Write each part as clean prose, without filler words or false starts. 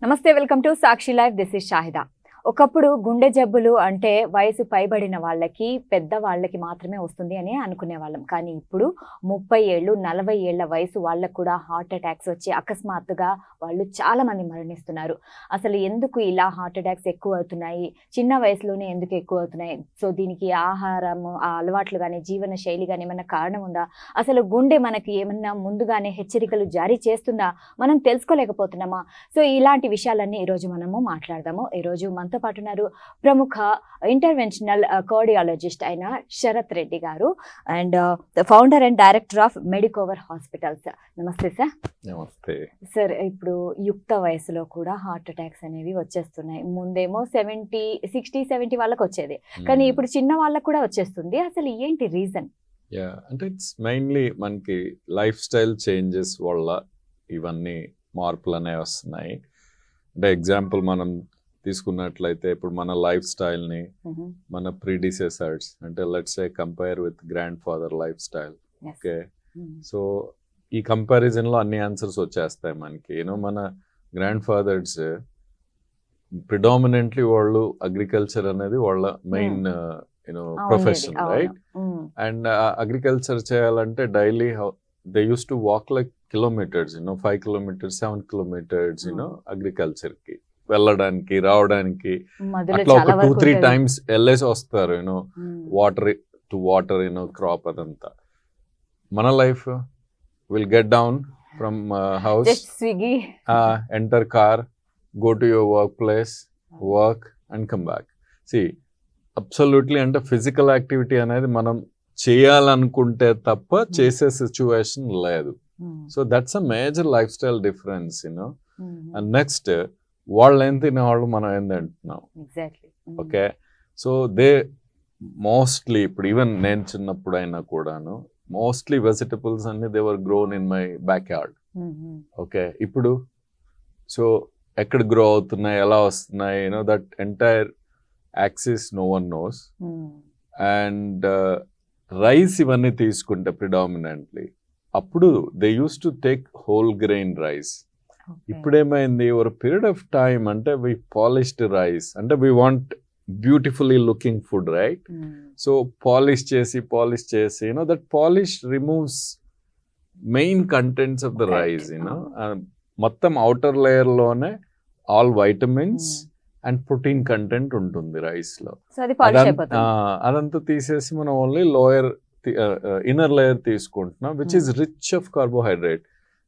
నమస్తే, welcome to Sakshi live. This is Shahida. ఒకప్పుడు గుండె జబ్బులు అంటే వయసు పైబడిన వాళ్ళకి, పెద్ద వాళ్ళకి మాత్రమే వస్తుంది అని అనుకునే వాళ్ళం. కానీ ఇప్పుడు 30 ఏళ్ళు 40 ఏళ్ల వయసు వాళ్ళకు కూడా హార్ట్ అటాక్స్ వచ్చి అకస్మాత్తుగా వాళ్ళు చాలా మంది మరణిస్తున్నారు. అసలు ఎందుకు ఇలా హార్ట్ అటాక్స్ ఎక్కువ అవుతున్నాయి, చిన్న వయసులోనే ఎందుకు ఎక్కువ అవుతున్నాయి? సో దీనికి ఆహారం, ఆ అలవాట్లు కానీ, జీవన శైలి కానీ ఏమన్నా కారణం ఉందా? అసలు గుండె మనకి ఏమన్నా ముందుగానే హెచ్చరికలు జారీ చేస్తుందా? మనం తెలుసుకోలేకపోతున్నామా? సో ఇలాంటి విషయాలన్నీ ఈరోజు మనము మాట్లాడదాము. ఈరోజు మనతో పాటు ఉన్నారు ప్రముఖ ఇంటర్వెన్షనల్ కార్డియాలజిస్ట్ అయిన శరత్ రెడ్డి గారు and founder and director of Medicover hospitals. నమస్తే సార్. నమస్తే సార్. ఇప్పుడు యుక్త వయసులో కూడా హార్ట్ అటాక్స్ అనేవి వచ్చేస్తున్నాయి. ముందేమో 60-70 వాళ్ళకి వచ్చేది, కానీ ఇప్పుడు చిన్న వాళ్ళకు కూడా వచ్చేస్తుంది. అసలు ఏంటి రీజన్? అంటే ఇట్స్ మెయిన్లీ మనకి లైఫ్ స్టైల్ చేంజెస్ వల్ల ఇవన్నీ మార్పులు అనేవి వస్తున్నాయి. అంటే ఎగ్జాంపుల్ మనం తీసుకున్నట్లయితే ఇప్పుడు మన లైఫ్ స్టైల్ని మన ప్రీడిసెసర్స్ అంటే let's say compare with grandfather lifestyle. Okay, so ఈ కంపారిజన్లో అన్ని ఆన్సర్స్ వచ్చేస్తాయి మనకి. యూనో మన గ్రాండ్ ఫాదర్స్ ప్రిడామినెంట్లీ వాళ్ళు అగ్రికల్చర్ అనేది వాళ్ళ main profession, right? And agriculture చేయాలంటే daily they used to walk like kilometres, 5 kilometers 7 kilometers అగ్రికల్చర్కి వెళ్ళడానికి రావడానికి. అట్లా ఒక 2-3 times వెళ్ళేసి వస్తారు, వాటర్ టు వాటర్ క్రాప్ అదంతా. మన life will get down from house, enter car, go to your workplace, work and come back. See, absolutely అంటే ఫిజికల్ యాక్టివిటీ అనేది మనం చేయాలనుకుంటే తప్ప చేసే సిచ్యువేషన్ లేదు. So that's a major lifestyle difference, and next వాళ్ళు ఏం తినేవాళ్ళు, మనం ఏం తింటున్నాం. ఓకే, సో దే మోస్ట్లీ ఇప్పుడు ఈవెన్ నేను చిన్నప్పుడు అయినా కూడాను మోస్ట్లీ వెజిటబుల్స్ అన్ని they were grown in my backyard. Okay, ఇప్పుడు సో ఎక్కడ గ్రో అవుతున్నాయి, ఎలా వస్తున్నాయి, that entire axis no one knows. And rice ఇవన్నీ తీసుకుంటే ప్రిడామినెంట్లీ అప్పుడు they used to take whole grain rice. ఇప్పుడేమైంది, ఒక పీరియడ్ ఆఫ్ టైమ్ అంటే వి పాలిష్డ్ రైస్, అంటే we want beautifully looking food, right? So polish చేసి that polish removes main contents of the rice. మొత్తం outer layer లోనే all vitamins and protein content ఉంటుంది rice లో. అదంతా తీసేసి మనం ఓన్లీ లోయర్ ఇన్నర్ లేయర్ తీసుకుంటున్నాం, which is rich of carbohydrate,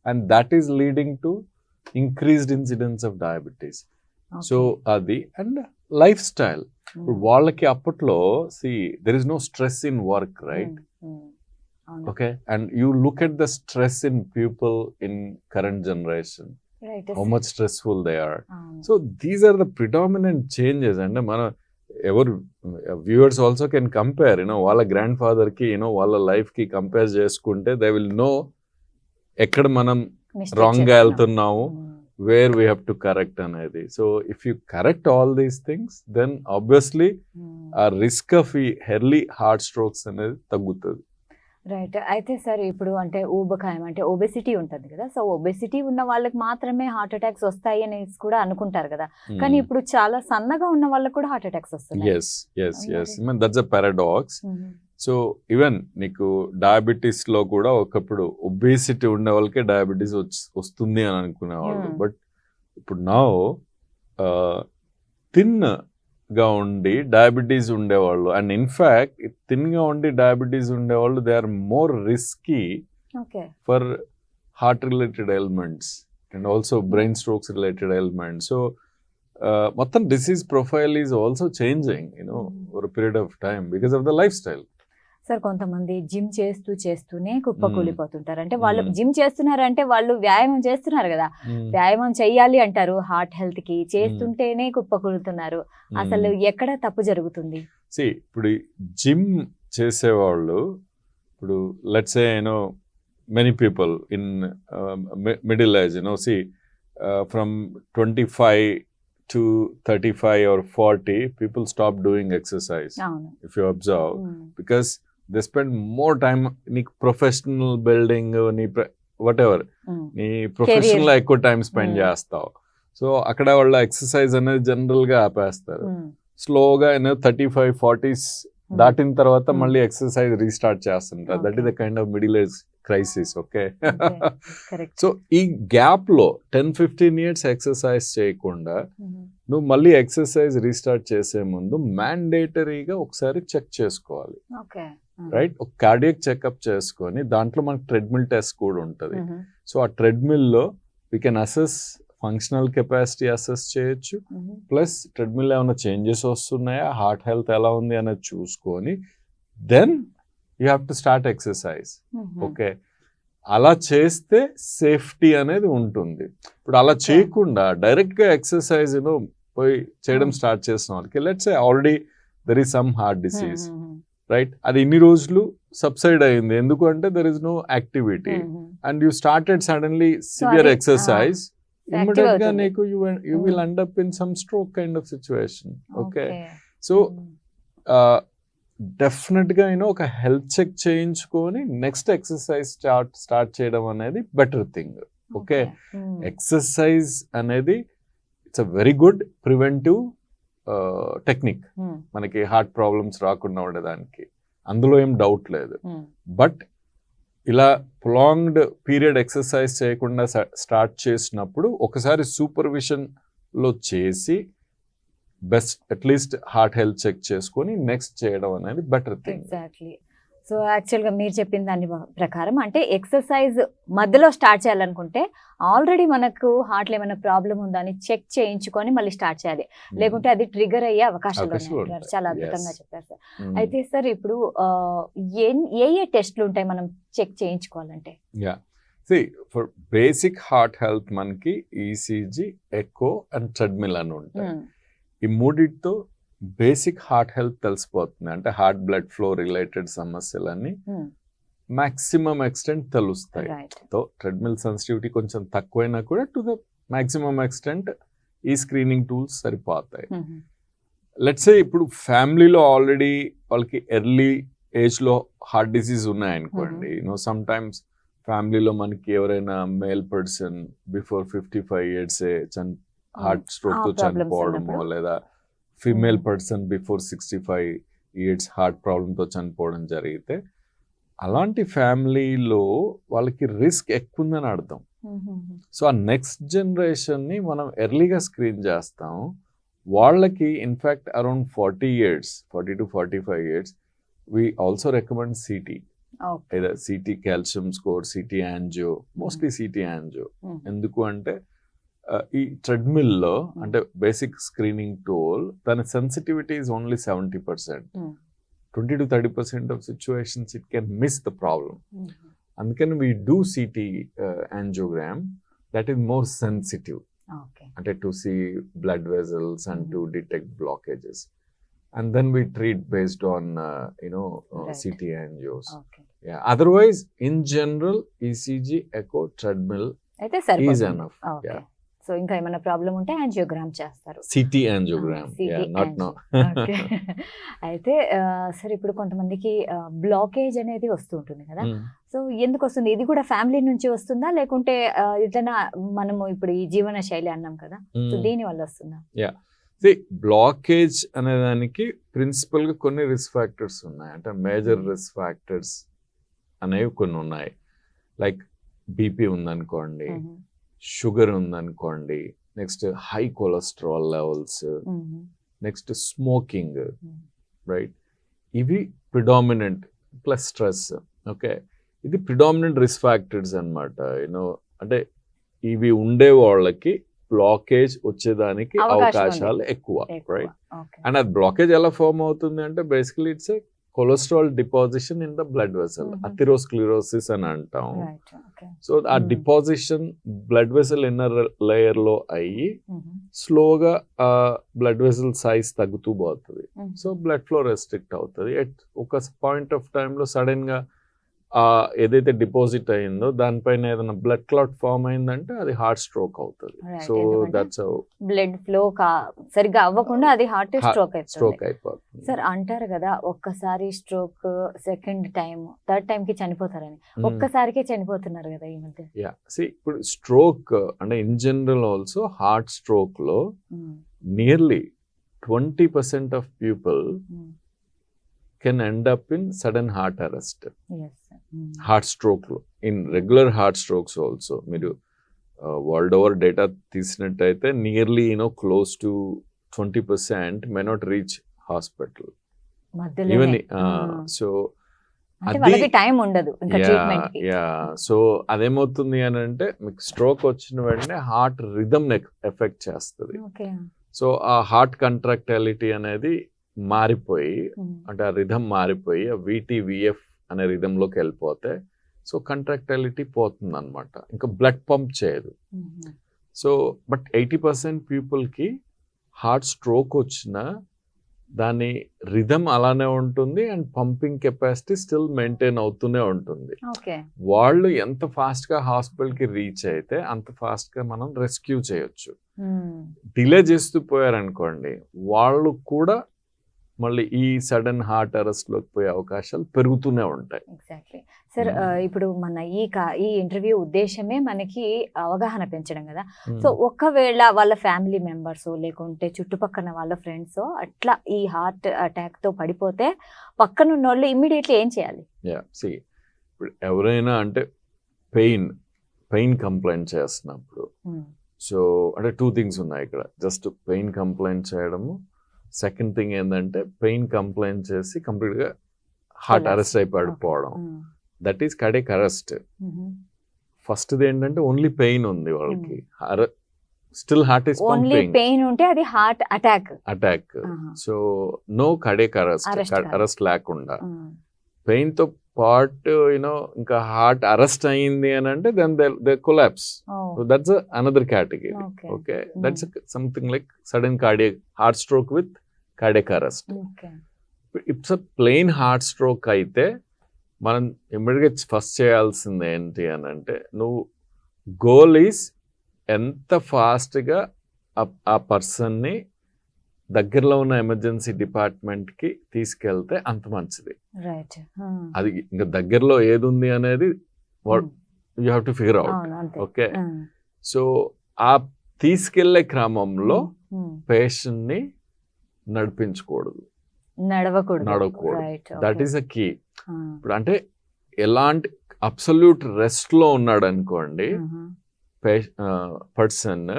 and that is leading to increased incidence of diabetes. So అది and life style. వాళ్ళకి అప్పట్లో there is no stress in work, right? Okay, and you look at the stress in people in current generation, right, how much stressful they are. So these are the predominant changes, and our viewers also can compare, వాళ్ళ grand father కి వాళ్ళ life కి compare చేసుకుంటే they will know ఎక్కడ మనం wrong గా వెళ్తున్నాము, where we have to correct అనేది. So if you correct all these things, then obviously ఆ risk of early heart strokes అనేది తగ్గుతుంది. రైట్. అయితే సార్, ఇప్పుడు అంటే ఊబకాయం అంటే ఒబెసిటీ ఉంటుంది కదా, సో ఒబెసిటీ ఉన్న వాళ్ళకి మాత్రమే హార్ట్ అటాక్స్ వస్తాయి అనేసి కూడా అనుకుంటారు కదా, కానీ ఇప్పుడు చాలా సన్నగా ఉన్న వాళ్ళకి కూడా హార్ట్ అటాక్స్ వస్తాయి. That's a paradox. So even నీకు డయాబెటీస్ లో కూడా ఒకప్పుడు ఒబేసిటీ ఉండే వాళ్ళకే డయాబెటీస్ వస్తుంది అని అనుకునేవాళ్ళు. బట్ ఇప్పుడు నా థిన్ గా ఉండి డయాబెటీస్ ఉండేవాళ్ళు, అండ్ ఇన్ఫాక్ట్ థిన్ గా ఉండి డయాబెటీస్ ఉండేవాళ్ళు they are more risky for heart related elements and also brain strokes related elements. So మొత్తం disease profile is also changing over period of time because of the lifestyle. Sir, కొంతమంది gym చేస్తూనే కుప్పకూలిపోతుంటారు. అంటే వాళ్ళు gym చేస్తున్నారంటే వాళ్ళు వ్యాయామం చేస్తున్నారు కదా, వ్యాయామం చెయ్యాలి అంటారు హార్ట్ హెల్త్ కి, చేస్తుంటేనే కుప్పకూలుతున్నారు. అసలు ఎక్కడ తప్పు జరుగుతుంది? ఇప్పుడు జిమ్ చేసేవాళ్ళు, ఇప్పుడు let's say many people in middle age, from 25 to 35 or 40 people stop doing exercise. If you observe, because they spend more time in professional building, whatever, ni professional ఎక్కువ time spend చేస్తావు. So అక్కడ వాళ్ళ exercise అనేది general గా ఆపేస్తారు. స్లోగా 35-40s దాటిన తర్వాత మళ్ళీ ఎక్సర్సైజ్ రీస్టార్ట్ చేస్తుంటారు. That is the kind of middle age crisis. Okay, so ఈ గ్యాప్ లో 10-15 years ఎక్సర్సైజ్ చేయకుండా నువ్వు మళ్ళీ ఎక్సర్సైజ్ రీస్టార్ట్ చేసే ముందు మ్యాండేటరీగా ఒకసారి చెక్ చేసుకోవాలి. రైట్, ఒక కార్డియక్ చెకప్ చేసుకొని దాంట్లో మనకు ట్రెడ్మిల్ టెస్ట్ కూడా ఉంటుంది. సో ఆ ట్రెడ్మిల్ లో we can assess functional capacity assess చేయొచ్చు, ప్లస్ ట్రెడ్మిల్ ఏమైనా చేంజెస్ వస్తున్నాయా, హార్ట్ హెల్త్ ఎలా ఉంది అనేది చూసుకొని then you have to start exercise. Okay, అలా చేస్తే సేఫ్టీ అనేది ఉంటుంది. ఇప్పుడు అలా చేయకుండా డైరెక్ట్ గా ఎక్సర్సైజ్ పోయి చేయడం స్టార్ట్ చేసిన వాళ్ళకి let's say already there is some heart disease, right, అది ఇన్ని రోజులు సబ్సైడ్ అయింది ఎందుకంటే there is no activity and you started suddenly severe exercise, immediate గా నీకు you will end up in some stroke kind of situation. Okay, so డెఫినెట్ గా ఒక హెల్త్ చెక్ చేయించుకొని నెక్స్ట్ ఎక్సర్సైజ్ స్టార్ట్ చేయడం అనేది బెటర్ థింగ్. ఓకే, ఎక్సర్సైజ్ అనేది it's a very good preventive technique మనకి హార్ట్ ప్రాబ్లమ్స్ రాకుండా ఉండడానికి, అందులో ఏం డౌట్ లేదు. బట్ ఇలా ప్రొలాంగ్డ్ పీరియడ్ ఎక్సర్సైజ్ చేయకుండా స్టార్ట్ చేసినప్పుడు ఒకసారి సూపర్విజన్ లో చేసి best at least heart health check చేసుకొని నెక్స్ట్ చేయడం అనేది బెటర్ థింగ్. ఎగ్జాక్ట్లీ. సో యాక్చువల్గా మీరు చెప్పిన దాని ప్రకారం అంటే ఎక్సర్సైజ్ మధ్యలో స్టార్ట్ చేయాలనుకుంటే ఆల్రెడీ మనకు హార్ట్లో ఏమైనా ప్రాబ్లం ఉందా అని చెక్ చేయించుకొని మళ్ళీ స్టార్ట్ చేయాలి, లేకుంటే అది ట్రిగర్ అయ్యే అవకాశాలు ఉన్నాయి. చాలా అద్భుతంగా చెప్పారు సార్. అయితే సార్ ఇప్పుడు ఏ టెస్ట్లు ఉంటాయి మనం చెక్ చేయించుకోవాలంటే? ఫర్ బేసిక్ హార్ట్ హెల్త్ మనకి ఈసీజీ, ఎకో అండ్ ట్రెడ్మిల్ అని ఉంటాయి. ఈ మూడిటితో బేసిక్ హార్ట్ హెల్త్ తెలిసిపోతుంది. అంటే హార్ట్ బ్లడ్ ఫ్లో రిలేటెడ్ సమస్యలన్నీ మాక్సిమం ఎక్స్టెంట్ తెలుస్తాయి. సో ట్రెడ్మిల్ సెన్సిటివిటీ కొంచెం తక్కువైనా కూడా టు ద మాక్సిమం ఎక్స్టెంట్ ఈ స్క్రీనింగ్ టూల్స్ సరిపోతాయి. లెట్స్ సే ఇప్పుడు ఫ్యామిలీలో ఆల్రెడీ వాళ్ళకి ఎర్లీ ఏజ్ లో హార్ట్ డిసీజ్ ఉన్నాయనుకోండి, సమ్ టైమ్స్ ఫ్యామిలీలో మనకి ఎవరైనా male person before 55 years heart stroke తో చనిపోవడమో, లేదా female person before 65 years heart ప్రాబ్లంతో చనిపోవడం జరిగితే అలాంటి ఫ్యామిలీలో వాళ్ళకి రిస్క్ ఎక్కువ ఉందని అర్థం. సో ఆ నెక్స్ట్ జనరేషన్ ని మనం ఎర్లీగా స్క్రీన్ చేస్తాం. వాళ్ళకి in fact around 40 to 45 years we also recommend CT. either CT calcium score, CT angio, mostly CT angio. ఎందుకు అంటే ఈ ట్రెడ్మిల్ లో అంటే బేసిక్ స్క్రీనింగ్ టూల్ దాని sensitivity is only 70%. 20-30% of situations it can miss the problem. అందుకని we do CT angiogram that is more sensitive. అంటే to see blood vessels and to detect blockages, and then we treat based on CT angios. Otherwise in general ECG, echo, treadmill is enough. So ఇంకా ఏమైనా problem ఉంటే angiogram చేస్తారు. CT angiogram, not no. అయితే సరే, ఇప్పుడు కొంతమందికి blockage అనేది వస్తూ ఉంటుంది కదా, సో ఎందుకు వస్తుంది? ఇది కూడా ఫ్యామిలీ నుంచి వస్తుందా, లేకుంటే ఇట్లా మనము ఇప్పుడు ఈ జీవన శైలి అన్నాం కదా, సో దీని వల్ల వస్తుందా? బ్లాకేజ్ అనే దానికి ప్రిన్సిపల్ గా కొన్ని రిస్క్ ఫ్యాక్టర్స్ ఉన్నాయి. అంటే మేజర్ రిస్క్ ఫ్యాక్టర్స్ అనేవి కొన్ని ఉన్నాయి. లైక్ బీపీ ఉందనుకోండి, షుగర్ ఉందనుకోండి, next high cholesterol levels, next smoking, right, ఇవి ప్రిడామినెంట్, ప్లస్ స్ట్రెస్. ఓకే, ఇది ప్రిడామినెంట్ రిస్క్ ఫ్యాక్టర్స్ అన్నమాట. అంటే ఇవి ఉండే వాళ్ళకి బ్లాకేజ్ వచ్చేదానికి అవకాశాలు ఎక్కువ, రైట్. అండ్ అది బ్లాకేజ్ ఎలా ఫార్మ్ అవుతుంది అంటే basically it's a cholesterol deposition in the blood vessel, atherosclerosis అని అంటాం. సో ఆ deposition blood vessel inner layer లో అయ్యి స్లోగా ఆ బ్లడ్ వెసల్ సైజ్ తగ్గుతూ పోతుంది. సో బ్లడ్ ఫ్లో రెస్ట్రిక్ట్ అవుతుంది. ఒక పాయింట్ ఆఫ్ టైమ్ లో సడన్ గా ఏదైతే డిపాజిట్ అయిందో దానిపైన ఏదైనా బ్లడ్ క్లాట్ ఫామ్ అయిందంటే అది హార్ట్ స్ట్రోక్ అవుతుంది. సో దట్స్ బ్లడ్ ఫ్లో సరిగ్గా అవ్వకుండా అది హార్ట్ స్ట్రోక్ స్ట్రోక్ అయిపోతుంది. సార్ అంటారు కదా ఒక్కసారి stroke, second time, third time కి చనిపోతారని. ఒక్కసారికే చనిపోతున్నారు కదా ఈ మధ్య. ఇప్పుడు స్ట్రోక్ అంటే in general also heart stroke లో nearly 20% of people can end up in sudden heart arrest. Yes, sir. Heart stroke లో in regular heart strokes also మీరు వరల్డ్ ఓవర్ డేటా తీసినట్టయితే nearly close to 20% may not reach hospital. Even so time ఉండదు ఇంకా treatment కి. So అదేమవుతుంది అని అంటే మీకు stroke వచ్చిన వెంటనే హార్ట్ రిథమ్ ఎఫెక్ట్ చేస్తుంది. సో ఆ హార్ట్ కంట్రాక్టాలిటీ అనేది మారిపోయి అంటే ఆ రిథమ్ మారిపోయి ఆ VT/VF అనే రిథంలోకి వెళ్ళిపోతే సో కంట్రాక్టాలిటీ పోతుంది అనమాట, ఇంకా బ్లడ్ పంప్ చేయదు. సో బట్ 80% పీపుల్కి హార్ట్ స్ట్రోక్ వచ్చిన దాని రిథమ్ అలానే ఉంటుంది and pumping capacity still maintain అవుతూనే ఉంటుంది. వాళ్ళు ఎంత ఫాస్ట్గా హాస్పిటల్కి రీచ్ అయితే అంత ఫాస్ట్గా మనం రెస్క్యూ చేయొచ్చు. డిలే చేస్తూ పోయారనుకోండి వాళ్ళు కూడా మళ్ళీ ఈ సడన్ హార్ట్ అరెస్ట్ లోకి పోయే అవకాశాలు పెరుగుతూనే ఉంటాయి. Exactly sir. ఇప్పుడు మన ఈ ఇంటర్వ్యూ ఉద్దేశమే మనకి అవగాహన పెంచడం కదా. సో ఒకవేళ వాళ్ళ ఫ్యామిలీ మెంబర్స్ లేకుంటే చుట్టుపక్కల వాళ్ళ ఫ్రెండ్స్ అట్లా ఈ హార్ట్ అటాక్ తో పడిపోతే పక్కనున్న వాళ్ళు ఇమ్మీడియట్లీ ఏం చేయాలి? ఇప్పుడు ఎవరైనా అంటే పెయిన్ కంప్లైంట్ చేస్తున్నప్పుడు సో అంటే 2 things ఉన్నాయి ఇక్కడ. జస్ట్ పెయిన్ కంప్లైంట్ చేయడము, సెకండ్ థింగ్ ఏంటంటే పెయిన్ కంప్లైంట్ చేసి కంప్లీట్ గా హార్ట్ అరెస్ట్ అయి పడిపోవడం, that is cardiac arrest. First ఏంటంటే ఓన్లీ పెయిన్ ఉంది వాళ్ళకి, still heart is pumping, pain ఉంటే అది heart attack. So no cardiac arrest లేకుండా పెయిన్ తో పార్ట్ ఇంకా హార్ట్ అరెస్ట్ అయింది అని అంటే then they collapse. That's another category. Okay, that's something like sudden cardiac heart stroke with cardiac arrest. It's a plain heart stroke అయితే మనం immediate గా first చేయాల్సింది ఏంటి అని అంటే నువ్వు గోల్ ఈస్ ఎంత ఫాస్ట్ గా ఆ పర్సన్ ని దగ్గరలో ఉన్న ఎమర్జెన్సీ డిపార్ట్మెంట్ కి తీసుకెళ్తే అంత మంచిది. అది ఇంకా దగ్గరలో ఏది ఉంది అనేది you have to figure out. Okay, so ఆ తీసుకెళ్లే క్రమంలో పేషెంట్ ని నడిపించకూడదు, నడవకూడదు. That is a key. ఇప్పుడు అంటే ఎలాంటి అబ్సల్యూట్ రెస్ట్ లో ఉన్నాడు అనుకోండి పర్సన్,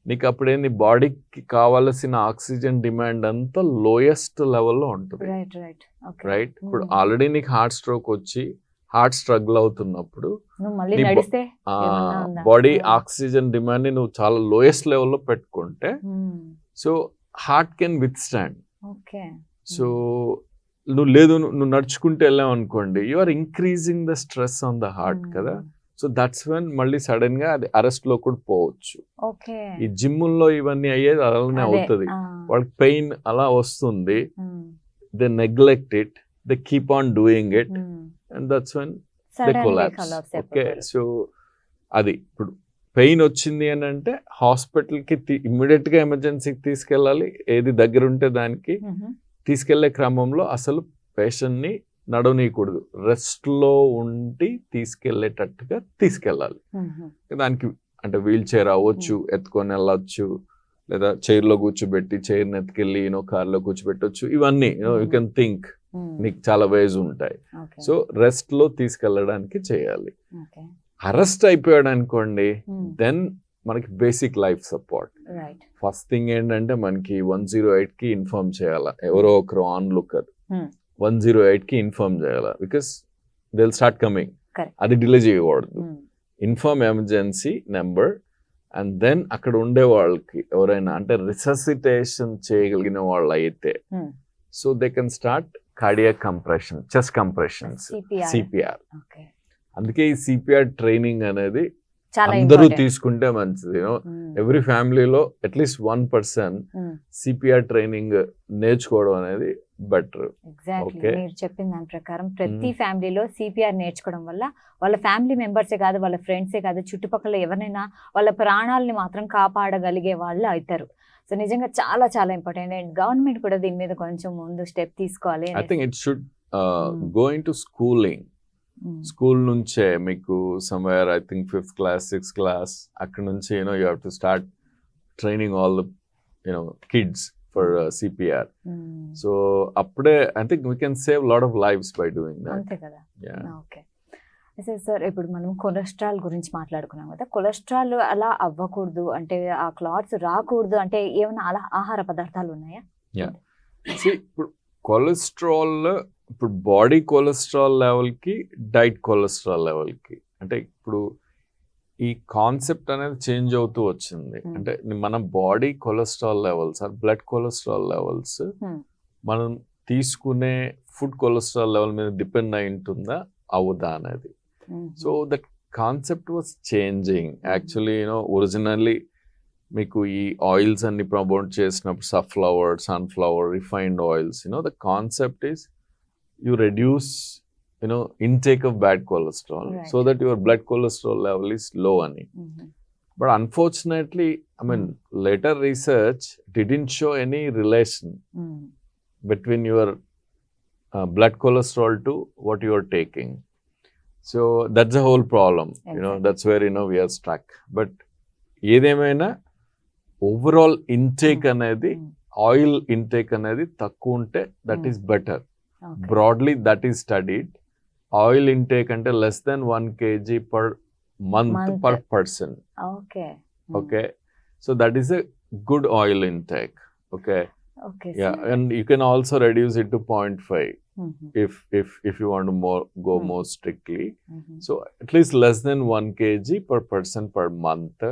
నీకు అప్పుడేంది బాడీకి కావాల్సిన ఆక్సిజన్ డిమాండ్ అంతా లోయెస్ట్ లెవెల్లో ఉంటుంది. రైట్, ఇప్పుడు ఆల్రెడీ నీకు హార్ట్ స్ట్రోక్ వచ్చి హార్ట్ స్ట్రగుల్ అవుతున్నప్పుడు బాడీ ఆక్సిజన్ డిమాండ్ ని నువ్వు చాలా లోయెస్ట్ లెవెల్లో పెట్టుకుంటే so heart can withstand. So నువ్వు నడుచుకుంటూ వెళ్ళావు అనుకోండి, you are increasing the stress on the heart కదా. సో దట్స్ వెన్ మళ్ళీ సడన్ గా అది అరెస్ట్ లో కూడా పోవచ్చు. ఈ జిమ్ముల్లో ఇవన్నీ అయ్యేది అలానే అవుతుంది. వాళ్ళకి పెయిన్ అలా వస్తుంది, they neglect it, they keep on doing it and that's when they collapse. Okay, so అది ఇప్పుడు పెయిన్ వచ్చింది అని అంటే హాస్పిటల్కి ఇమ్మీడియట్ గా ఎమర్జెన్సీకి తీసుకెళ్ళాలి. ఏది దగ్గర ఉంటే దానికి తీసుకెళ్లే క్రమంలో అసలు పేషెంట్ ని నడవనీయకూడదు, రెస్ట్ లో ఉండి తీసుకెళ్లేటట్టుగా తీసుకెళ్ళాలి. దానికి అంటే వీల్ చైర్ అవ్వచ్చు, ఎత్తుకొని వెళ్ళొచ్చు, లేదా చైర్ లో కూర్చోబెట్టి చైర్ని ఎత్తుకెళ్ళి కార్లో కూర్చోబెట్టొచ్చు. ఇవన్నీ యూ కెన్ థింక్, నీకు చాలా వేస్ ఉంటాయి. సో రెస్ట్ లో తీసుకెళ్ళడానికి చేయాలి. అరెస్ట్ అయిపోయాడు అనుకోండి, దెన్ మనకి basic life support. First thing ఏంటంటే మనకి 108 కి ఇన్ఫార్మ్ చేయాలా, ఎవరో ఒకరు ఆన్ లుకర్ 108 కి ఇన్ఫార్మ్ చేయాలా, because they will start coming. అది డిలే చేయకూడదు. Inform emergency number and then అక్కడ ఉండే వాళ్ళకి ఎవరైనా అంటే రిససిటేషన్ చేయగలిగిన వాళ్ళు అయితే so they can start cardiac compression, chest compressions, CPR. అందుకే ఈ సిపిఆర్ ట్రైనింగ్ అనేది అందరూ తీసుకుంటే మంచిది. ఎవ్రీ ఫ్యామిలీలో అట్లీస్ట్ 1 person సిపిఆర్ ట్రైనింగ్ నేర్చుకోవడం అనేది బెటర్. Exactly Okay. మీరు చెప్పిన దాని ప్రకారం ప్రతి ఫ్యామిలీలో సిపిఆర్ నేర్చుకోవడం వల్ల వాళ్ళ ఫ్యామిలీ మెంబర్సే కాదు, వాళ్ళ ఫ్రెండ్సే కాదు, చుట్టుపక్కల ఎవరైనా వాళ్ళ ప్రాణాలని మాత్రం కాపాడగలిగే వాళ్ళు అవుతారు. సో నిజంగా చాలా చాలా ఇంపార్టెంట్. అండ్ గవర్నమెంట్ కూడా దీని మీద కొంచెం ముందు స్టెప్ తీసుకోవాలి. I think it should Mm. Going to schooling. School నుంచే మీకు somewhere I think 5th class 6th class అక్కడ నుంచి you have to start training all the kids for CPR. So అప్పుడే I think we can save lot of lives by doing that. అంతే కదా. Okay sir, ఇప్పుడు మనం cholesterol గురించి మాట్లాడుకున్నాం కదా. కొలెస్ట్రాల్ అలా అవ్వకూడదు అంటే, ఆ క్లాట్స్ రాకూడదు అంటే ఏమైనా అలా ఆహార పదార్థాలు ఉన్నాయా? ఇప్పుడు కొలెస్ట్రాల్, ఇప్పుడు బాడీ కొలెస్ట్రాల్ లెవెల్కి డైట్ కొలెస్ట్రాల్ లెవెల్కి అంటే ఇప్పుడు ఈ కాన్సెప్ట్ అనేది చేంజ్ అవుతూ వచ్చింది. అంటే మన body cholesterol levels or blood cholesterol levels మనం తీసుకునే ఫుడ్ కొలెస్ట్రాల్ లెవెల్ మీద డిపెండ్ అయి ఉంటుందా అవుదా అనేది. So that concept was changing actually. Originally మీకు ఈ ఆయిల్స్ అన్ని ప్రమోట్ చేసినప్పుడు sunflower, refined oils, the concept is you reduce intake of bad cholesterol, right, so that your blood cholesterol level is low ani. But unfortunately, I mean, later research didn't show any relation between your blood cholesterol to what you are taking. So that's the whole problem. Exactly. That's where we are stuck. But ఏదేమైనా overall intake అనేది, oil intake అనేది తక్కువ ఉంటే that is better. Broadly that is studied. Oil intake ante less than 1 kg per month per person. Okay. So that is a good oil intake. Okay. Yeah, and you can also reduce it to 0.5 if you want to go more strictly. So at least less than 1 kg per person per month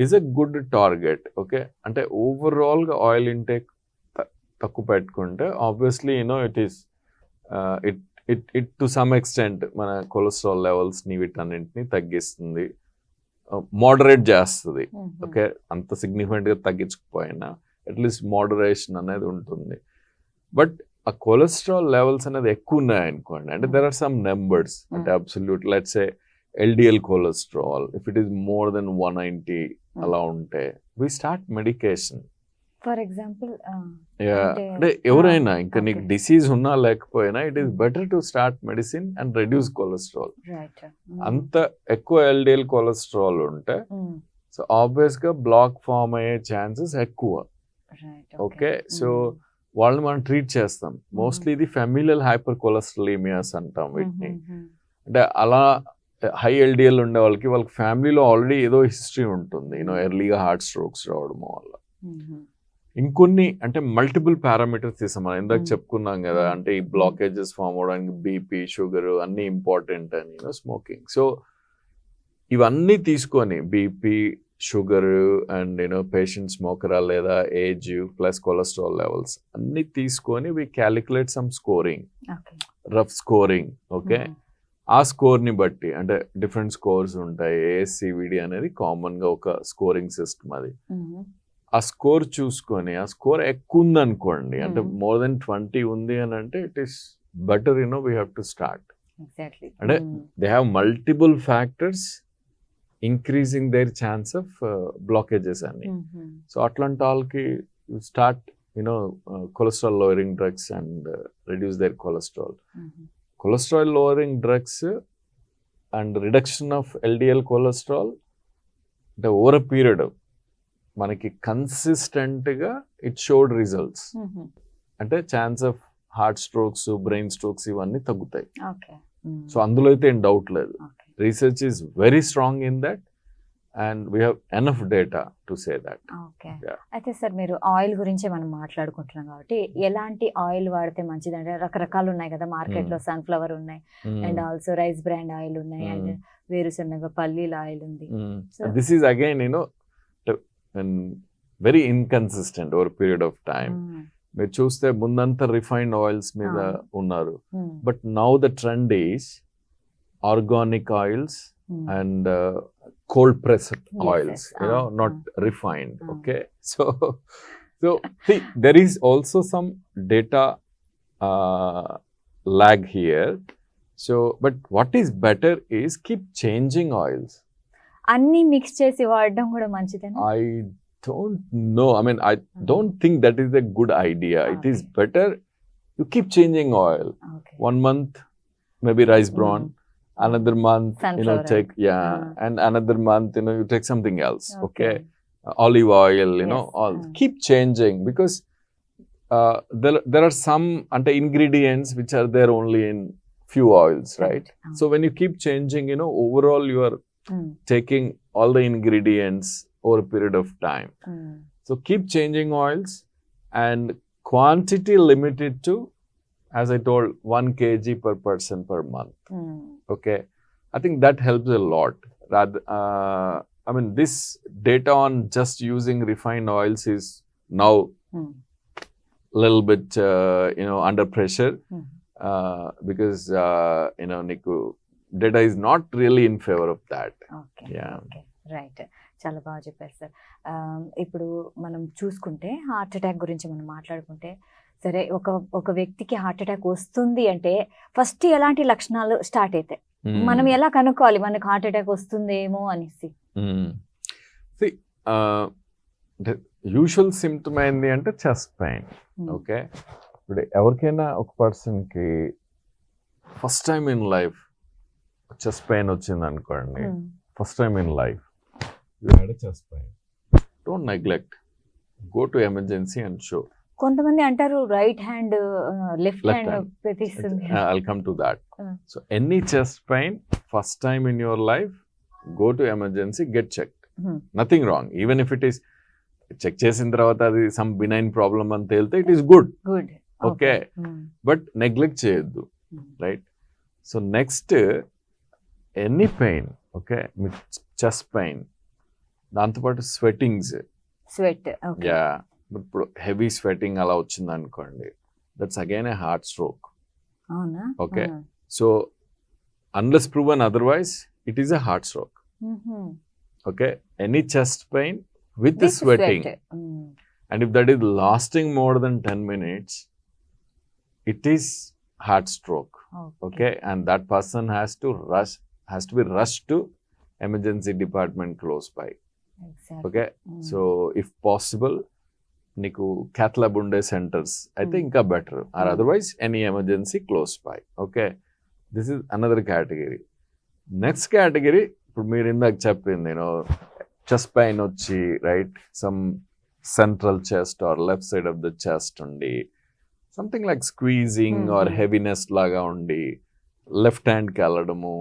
is a good target. Okay. Ante overall oil intake తక్కువ పెట్టుకుంటే obviously it is it to some extent మన cholesterol levels ని వీటన్నింటిని తగ్గిస్తుంది, moderate చేస్తుంది. Okay, అంత significant గా తగ్గించకపోయినా at least moderation అనేది ఉంటుంది. బట్ ఆ కొలెస్ట్రాల్ లెవెల్స్ అనేది ఎక్కువ ఉన్నాయనుకోండి, అంటే దెర్ ఆర్ సమ్ నెంబర్స్, అంటే absolute let's say LDL cholesterol if it is more than 190 అలా ఉంటే we start medication. For example అంటే ఎవరైనా ఇంకా నీకు డిసీజ్ ఉన్నా లేకపోయినా it is better to start medicine and reduce cholesterol. అంత ఎక్కువ LDL కొలెస్ట్రాల్ ఉంటే సో ఆబ్వియస్ గా బ్లాక్ ఫామ్ అయ్యే ఛాన్సెస్ ఎక్కువ. ఓకే, సో వాళ్ళని మనం ట్రీట్ చేస్తాం. మోస్ట్లీ ఇది ఫెమిలియల్ హైపర్ కొలెస్ట్రాలీమియాస్ అంటాం వీటిని. అంటే అలా హై LDL ఉండే వాళ్ళకి ఫ్యామిలీలో ఆల్రెడీ ఏదో హిస్టరీ ఉంటుంది, ఎర్లీగా హార్ట్ స్ట్రోక్స్ రావడం వల్ల. ఇంకొన్ని అంటే మల్టిపుల్ పారామీటర్స్ తీసాం మనం, ఇందాక చెప్పుకున్నాం కదా, అంటే ఈ బ్లాకేజెస్ ఫామ్ అవడానికి బీపీ, షుగర్ అన్ని ఇంపార్టెంట్ అని, స్మోకింగ్. సో ఇవన్నీ తీసుకొని బీపీ, షుగర్ అండ్ పేషెంట్ స్మోకరా లేదా ఏజ్ ప్లస్ కొలెస్ట్రాల్ లెవెల్స్ అన్ని తీసుకొని we calculate some scoring, rough scoring. Okay, ఆ స్కోర్ని బట్టి అంటే డిఫరెంట్ స్కోర్స్ ఉంటాయి. ASCVD అనేది కామన్ గా ఒక స్కోరింగ్ సిస్టమ్ అది. ఆ స్కోర్ చూసుకొని, ఆ స్కోర్ ఎక్కువ ఉంది అనుకోండి, అంటే మోర్ దెన్ 20 ఉంది అని అంటే it is better we have to start. అంటే they have multiple factors increasing their chance of blockages అని. సో అట్లాంటి వాళ్ళకి you start cholesterol lowering drugs and reduce their cholesterol. Cholesterol lowering drugs and reduction of LDL cholesterol అంటే over a period మనకి consistent గా it showed results. అంటే chance of heart strokes, brain strokes ఇవన్నీ తగ్గుతాయి. సో అందులో అయితే ఏం డౌట్ లేదు. Research is very strong in that and we have enough data to say that. అయితే సార్, మీరు ఆయిల్ గురించి మనం మాట్లాడుకుంటున్నాం కాబట్టి ఎలాంటి ఆయిల్ వాడితే మంచిది? అంటే రకరకాలు ఉన్నాయి కదా మార్కెట్ లో, సన్ఫ్లవర్ ఉన్నాయి and also rice brand oil ఉన్నాయి అండ్ వేరుశనగ పల్లీల ఆయిల్ ఉంది. This is again very inconsistent over period of time. మీరు చూస్తే ముందంతా రిఫైన్డ్ ఆయిల్స్ మీద ఉన్నారు, but now the trend is organic oils and cold pressed oils, not refined. Okay, so see, there is also some data lag here. So, but what is better is keep changing oils. అన్ని mix చేసి వాడడం కూడా మంచిదేనా? I don't know. I mean, I don't think that is a good idea. It is Okay. better you keep changing oil. Okay. 1 month, maybe rice bran. Another month, Sunflower take, oil. and another month, you take something else. Okay. Olive oil, Yes. all. Keep changing because there are some ingredients which are there only in few oils, right? So when you keep changing, overall you are taking all the ingredients over a period of time. So keep changing oils and quantity limited to, as I told, 1 kg per person per month. Okay. I think that helps a lot. Rather, I mean, this data on just using refined oils is now a little bit, under pressure because, Niku, data is not really in favor of that. Okay Yeah. Okay right, చాలా బాగా చెప్పారు sir. ఇప్పుడు మనం చూసుకుంటే heart attack గురించి మనం మాట్లాడుకుంటే, సరే ఒక వ్యక్తికి హార్ట్ అటాక్ వస్తుంది అంటే ఫస్ట్ ఎలాంటి లక్షణాలు స్టార్ట్ అవుతాయి? మనం ఎలా కనుక్కోవాలి మనకు హార్ట్ అటాక్ వస్తుందేమో అనేసి? See, the usual symptom ఏంటి అంటే చెస్ట్ పెయిన్. ఓకే, ఇప్పుడు ఎవరికైనా ఒక పర్సన్కి first time in life chest pain వచ్చింది అనుకోండి, first time in life you had a chest pain, don't neglect, go to emergency and show. కొంతమంది అంటారు right hand left Left hand hand. పెట్టిస్తుంది. I'll come to that. Uh. So any chest pain, first time in your life, go to emergency, get checked. Nothing wrong. Even if it is check చేసిన తర్వాత అది some benign problem అని తేలితే it is good. Good. Okay. But neglect చేయొద్దు, right? So next, any pain, okay, chest pain, దాంతోపాటు స్వెట్టింగ్స్. Sweat. Okay. Yeah, ఇప్పుడు heavy sweating అలా వచ్చింది అనుకోండి, that's again A heart stroke. అవునా? Okay. So unless proven otherwise, it is a heart stroke. Okay, any chest pain with the sweating, and if that is lasting more than 10 minutes, it is heart stroke. Okay, and that person has to be rushed to emergency department close by. Okay. So if possible, నీకు cath lab ఉండే centres అయితే ఇంకా better, or otherwise any emergency close by. Okay, this is another category. Next category, ఇప్పుడు మీరు ఇందాక చెప్పింది chest pain వచ్చి, right, some central chest or left side of the chest ఉండి, something like squeezing or heaviness లాగా ఉండి, left హ్యాండ్కి వెళ్ళడము,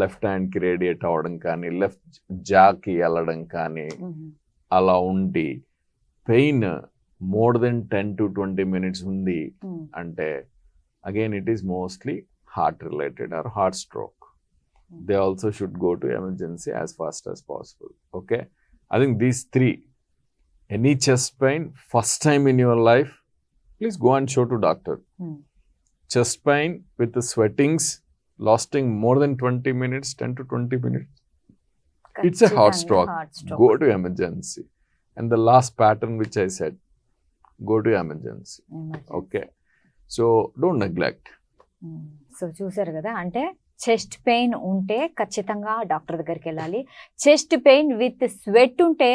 లెఫ్ట్ హ్యాండ్కి రేడియేట్ అవ్వడం కానీ, లెఫ్ట్ జాకి వెళ్ళడం కానీ అలా ఉండి, pain more than 10 to 20 minutes ఉంది అంటే, again it is mostly heart related or heart stroke. They also should go to emergency as fast as possible. Okay, I think these 3, any chest pain first time in your life, please go and show to doctor. Chest pain with sweatings lasting more than 20 minutes, 10 to 20 minutes, it's a heart stroke. Go to emergency. And the last pattern which I said, go to emergency. Okay, so don't neglect. So చూసారు కదా, అంటే chest pain ఉంటే ఖచ్చితంగా doctor దగ్గరికి వెళ్ళాలి. Chest pain with sweat ఉంటే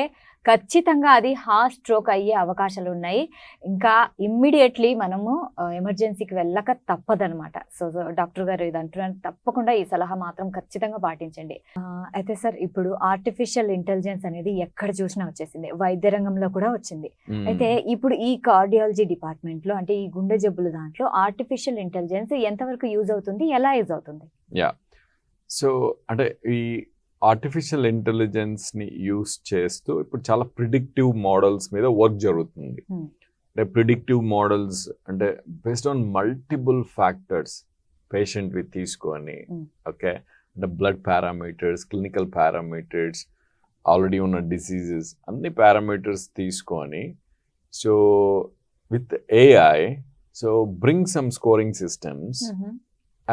ఖచ్చితంగా అది హార్ట్ స్ట్రోక్ అయ్యే అవకాశాలు ఉన్నాయి. ఇంకా ఇమ్మీడియట్లీ మనము ఎమర్జెన్సీకి వెళ్ళక తప్పదనమాట. సో డాక్టర్ గారు ఇది అంటున్నారు, తప్పకుండా ఈ సలహా మాత్రం ఖచ్చితంగా పాటించండి. అయితే సార్, ఇప్పుడు ఆర్టిఫిషియల్ ఇంటెలిజెన్స్ అనేది ఎక్కడ చూసినా వచ్చేసింది, వైద్య రంగంలో కూడా వచ్చింది. అయితే ఇప్పుడు ఈ కార్డియాలజీ డిపార్ట్మెంట్ లో, అంటే ఈ గుండె జబ్బుల దాంట్లో ఆర్టిఫిషియల్ ఇంటెలిజెన్స్ ఎంతవరకు యూజ్ అవుతుంది, ఎలా యూజ్ అవుతుంది? యా, సో అంటే ఈ ఆర్టిఫిషియల్ ఇంటెలిజెన్స్ని యూస్ చేస్తూ ఇప్పుడు చాలా ప్రిడిక్టివ్ మోడల్స్ మీద వర్క్ జరుగుతుంది. అంటే ప్రిడిక్టివ్ మోడల్స్ అంటే బేస్డ్ ఆన్ మల్టిపుల్ ఫ్యాక్టర్స్ పేషెంట్వి తీసుకొని, ఓకే, అంటే blood parameters, clinical parameters, already ఉన్న డిసీజెస్, అన్ని పారామీటర్స్ తీసుకొని, so with AI, so bring some scoring systems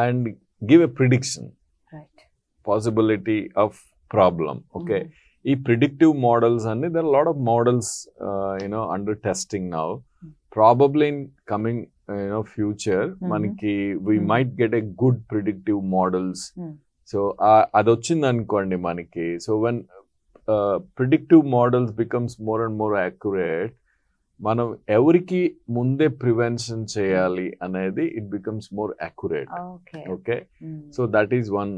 and give a prediction possibility of problem. Okay, ఈ predictive models and there are a lot of models under testing now. Probably in coming future మనకి we Mhm. might get a good predictive models. So అది వచ్చింది అనుకోండి మనకి, so when predictive models becomes more and more accurate, మనం ఎవరికి ముందే prevention చేయాలి అనేది it becomes more accurate. Okay. Okay, so that is one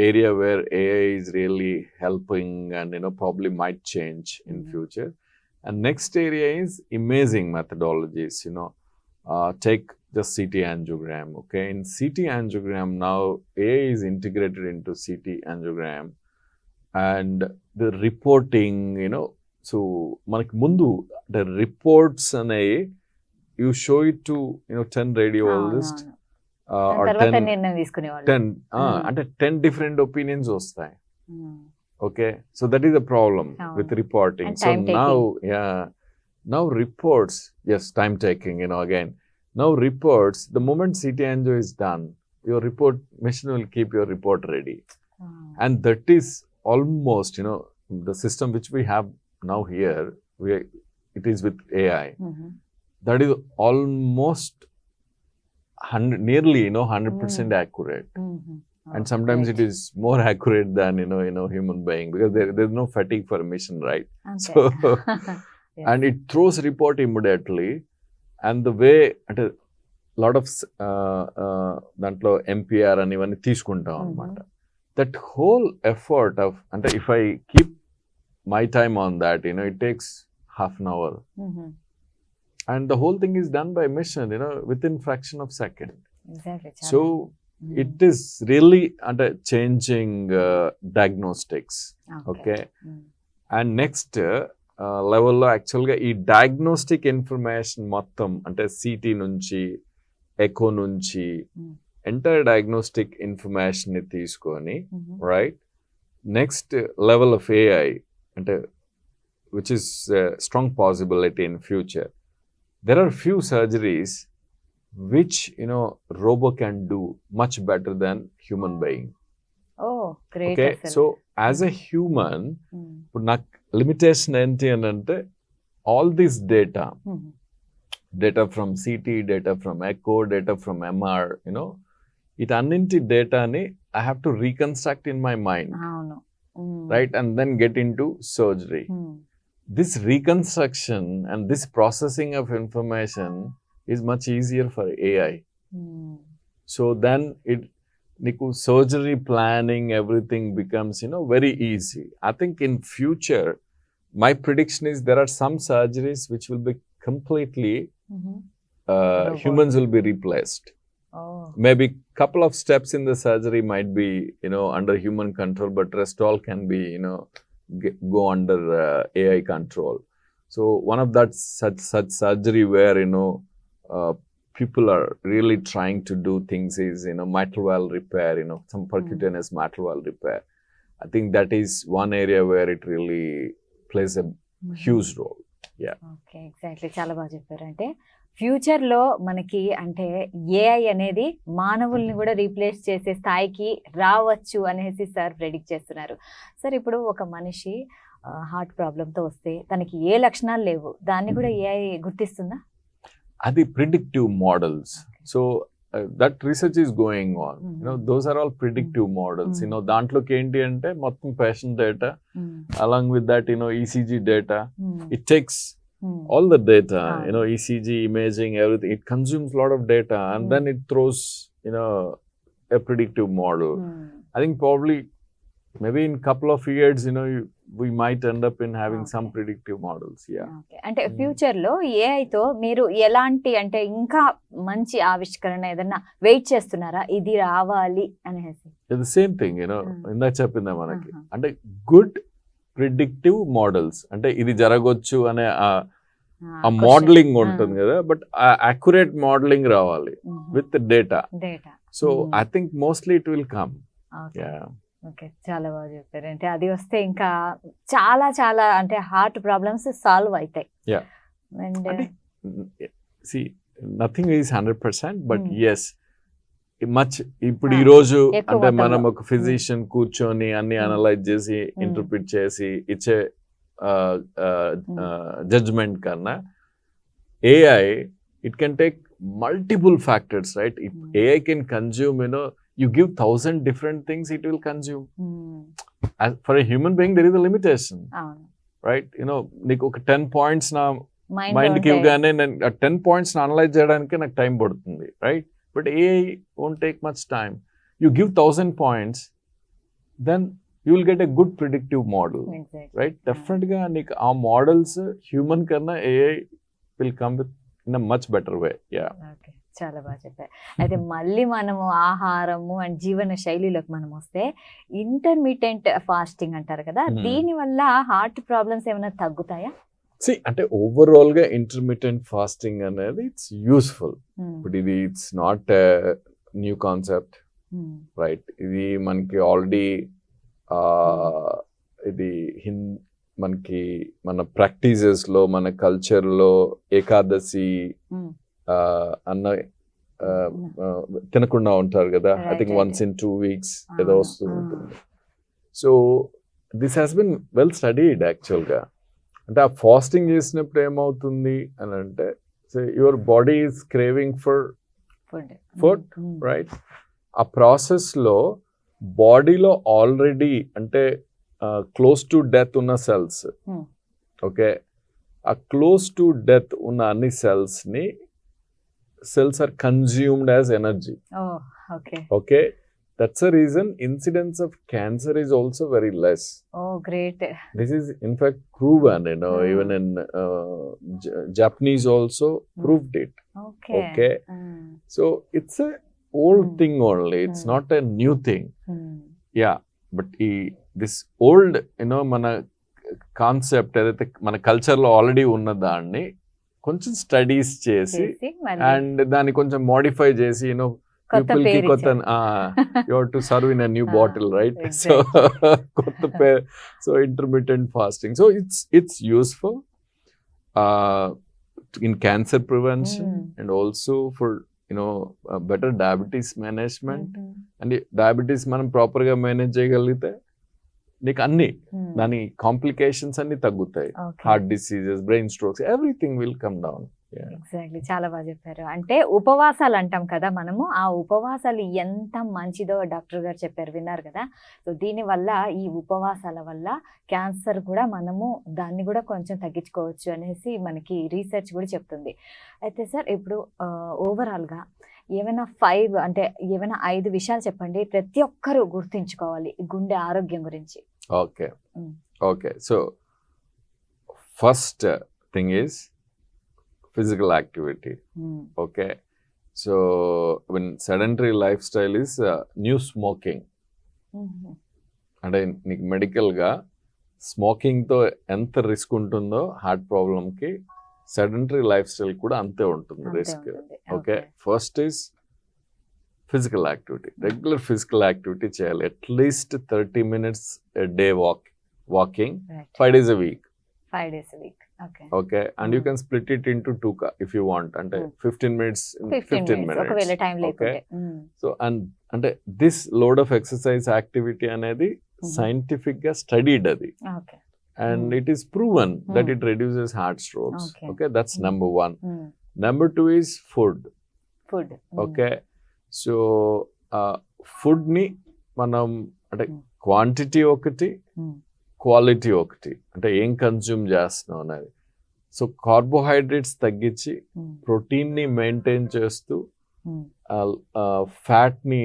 area where AI is really helping and probably might change in future. And next area is imaging methodologies. Take the CT angiogram. Okay, in CT angiogram now AI is integrated into CT angiogram, and the reporting, so మనకి ముందు the reports అనేవి you show it to 10 radiologists or తర్వాత 10 నిర్ణయం తీసుకునేవాళ్ళు. 10 అంటే 10 different opinions వస్తాయి. Okay, so that is a problem with reporting. And So time now taking. now reports, yes, time taking, again now reports, the moment CT angio is done, your report machine will keep your report ready. And that is almost the system which we have now here, it is with AI. That is almost nearly 100% accurate. And sometimes it is more accurate than human being, because there's no fatigue for machine, right? So and it throws report immediately, and the way at a lot of dantlo MPR and even తీసుకుంటాం అన్నమాట. That whole effort of, and if I keep my time on that, it takes half an hour. And the whole thing is done by machine, within fraction of second. Exactly. So it is really under changing diagnostics. Okay. And next level లో యాక్చువల్గా ఈ diagnostic information మొత్తం, అంటే city నుంచి echo నుంచి entire diagnostic information ని తీసుకొని, right, next level of AI, అంటే which is a strong possibility in future. There are few surgeries which robo can do much better than human being. Oh, great. Okay, so as a human, ఇప్పుడు నాకు limitation ఏంటి అని అంటే, all this data from CT, data from echo, data from MR, ఇటన్నింటి డేటాని I have to reconstruct in my mind, right, and then get into surgery. This reconstruction and this processing of information is much easier for AI. So then surgery planning, everything becomes very easy. I think in future, my prediction is there are some surgeries which will be completely humans will be replaced. Maybe couple of steps in the surgery might be under human control, but rest all can be go under AI control. So one of that such surgery where people are really trying to do things is mitral valve repair, some percutaneous mitral valve repair. I think that is one area where it really plays a huge role. Yeah. Okay, exactly. చాలా బాగా చెప్పారు. అంటే future లో మనకి అంటే AI అనేది మానవుల్ని కూడా రీప్లేస్ చేసే స్థాయికి రావచ్చు అనేసి సార్ ప్రెడిక్ట్ చేస్తున్నారు. సార్, ఇప్పుడు ఒక మనిషి హార్ట్ ప్రాబ్లంతో వస్తే తనకి ఏ లక్షణాలు లేవు, దాన్ని కూడా ఏఐ గుర్తిస్తుందా? అది predictive models. So that research is going on. Those are all predictive models. దాంట్లోకి ఏంటి అంటే మొత్తం patient data, along with that ECG data, it takes all the data, ECG, imaging, everything. It consumes a lot of data, and then it throws a predictive model. I think probably maybe in couple of years we might end up in having some predictive models. Yeah. అంటే future లో AI తో మీరు ఎలాంటి అంటే ఇంకా మంచి ఆవిష్కరణ ఏదన్నా వెయిట్ చేస్తున్నారా, ఇది రావాలి అనేసి? The same thing, ఇందాక చెప్పిందా మనకి, అంటే గుడ్ ప్రిడిక్టివ్ మోడల్స్, అంటే ఇది జరగొచ్చు అనే ఆ మోడలింగ్ ఉంటుంది కదా, బట్ అక్యురేట్ మోడలింగ్ రావాలి with data. So I think mostly it will come. Okay, చాలా బాగా చెప్పారు. అంటే అది వస్తే ఇంకా చాలా చాలా అంటే హార్ట్ ప్రాబ్లమ్స్ సాల్వ్ అవుతాయి. See, nothing is 100%, but yes, much ఇప్పుడు ఈ రోజు అంటే మనం ఒక ఫిజిషియన్ కూర్చొని అన్ని అనలైజ్ చేసి ఇంటర్ప్రిట్ చేసి ఇచ్చే జడ్జ్మెంట్ కన్నా AI, it can take multiple factors, right? If AI can consume, you give 1,000 different things, it will consume. As for a human being, there is a limitation, right? నీకు ఒక 10 points నా మైండ్కి ఇవ్వగానే నేను 10 points analyse చేయడానికి నాకు time పడుతుంది, right? But AI won't take much time. You give 1,000 points, then you will get a good predictive model, right? Definitely నీకు ఆ మోడల్స్ హ్యూమన్ కన్నా AI will come with in a much better way. Yeah. Okay. చాలా బాగా చెప్పారు. అయితే మళ్ళీ మనము ఆహారము అండ్ జీవన శైలిలోకి మనం వస్తే ఇంటర్మీడియట్ ఫాస్టింగ్ అంటారు కదా, దీని వల్ల హార్ట్ ప్రాబ్లమ్స్ ఏమైనా తగ్గుతాయా? అంటే ఓవరాల్ గా ఇంటర్మీడియట్ ఫాస్టింగ్ అనేది ఇట్స్ యూస్ఫుల్. బట్ ఇది it's not new concept, right? ఇది మనకి ఆల్రెడీ ఇది మనకి మన ప్రాక్టీసెస్ లో, మన కల్చర్ లో ఏకాదశి అన్న తినకుండా ఉంటారు కదా. I think once in 2 weeks ఏదో వస్తూ ఉంటుంది. So this has been well studied యాక్చువల్గా. అంటే ఆ ఫాస్టింగ్ చేసినప్పుడు ఏమవుతుంది అని అంటే, your body is craving for food, right? ఆ ప్రాసెస్లో బాడీలో ఆల్రెడీ అంటే క్లోజ్ టు డెత్ ఉన్న సెల్స్, ఓకే, ఆ క్లోజ్ టు డెత్ ఉన్న అన్ని cells are consumed as energy. Oh, okay. Okay, that's the reason incidence of cancer is also very less. Oh, great. This is in fact proven, even in Japanese also proved it. Okay. So it's a old thing only, it's not a new thing. Yeah, but this old mana concept ఏదైతే మన culture లో already ఉన్న దాన్ని కొంచెం studies చేసి and దాన్ని కొంచెం modify చేసి పీపుల్ కి కొత్త you have to serve in a new bottle, right? So కొత్త పేరు, so intermediate fasting. So it's useful in cancer prevention and also for better diabetes management. And diabetes మనం proper గా manage చేయగలిగితే నీకు అన్ని దాని కాంప్లికేషన్స్ అన్ని తగ్గుతాయి. Heart diseases, brain strokes, everything will come down. Exactly, చాలా బాగా చెప్పారు. అంటే ఉపవాసాలు అంటాం కదా మనము, ఆ ఉపవాసాలు ఎంత మంచిదో డాక్టర్ గారు చెప్పారు, విన్నారు కదా. సో దీనివల్ల, ఈ ఉపవాసాల వల్ల క్యాన్సర్ కూడా మనము దాన్ని కూడా కొంచెం తగ్గించుకోవచ్చు అనేసి మనకి రీసెర్చ్ కూడా చెప్తుంది. అయితే సార్, ఇప్పుడు ఓవరాల్గా ఏమైనా 5 విషయాలు చెప్పండి, ప్రతి ఒక్కరూ గుర్తుంచుకోవాలి గుండె ఆరోగ్యం గురించి. Okay. So first thing is physical activity. Okay, so when sedentary lifestyle is new smoking, అంటే నీకు మెడికల్ గా స్మోకింగ్ తో ఎంత రిస్క్ ఉంటుందో హార్ట్ ప్రాబ్లమ్ కి, సెడెంటరీ లైఫ్ స్టైల్ కూడా అంతే ఉంటుంది risk. Okay, first is physical activity. Regular physical activity చేయాలి, at least 30 minutes a day walking, 5 days a week. 5 days a week. Okay, and you can split it into 2 if you want, అంటే 15 minutes 15 minutes ఒకవేళ time లేకుంటే. So అంటే this load of exercise activity అనేది scientific గా studied అది, and it is proven that it reduces heart strokes. Okay, that's number 1. Number 2 is food. Okay, so food ni manam అంటే quantity ఒకటి, quality ఒకటి, అంటే ఏం కన్జ్యూమ్ చేస్తున్నాం అనేది. సో కార్బోహైడ్రేట్స్ తగ్గించి ప్రోటీన్ ని మెయింటైన్ చేస్తూ, ఫ్యాట్ ని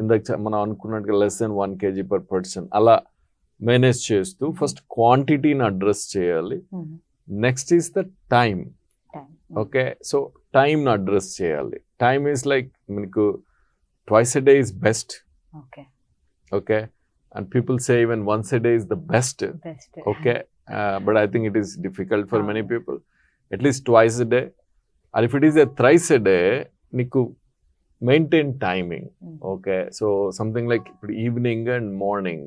ఇందాక మనం అనుకున్నట్టుగా less than 1 kg per person అలా మేనేజ్ చేస్తూ ఫస్ట్ క్వాంటిటీని అడ్రస్ చేయాలి. Next is the time. Okay, so టైమ్ని అడ్రస్ చేయాలి. టైమ్ ఈస్ లైక్ మీకు twice a day is best. Okay, and people say even once a day is the best. Okay, but I think it is difficult for many people. At least twice a day, or if it is a thrice a day, niku maintain timing. Okay, so something like evening and morning.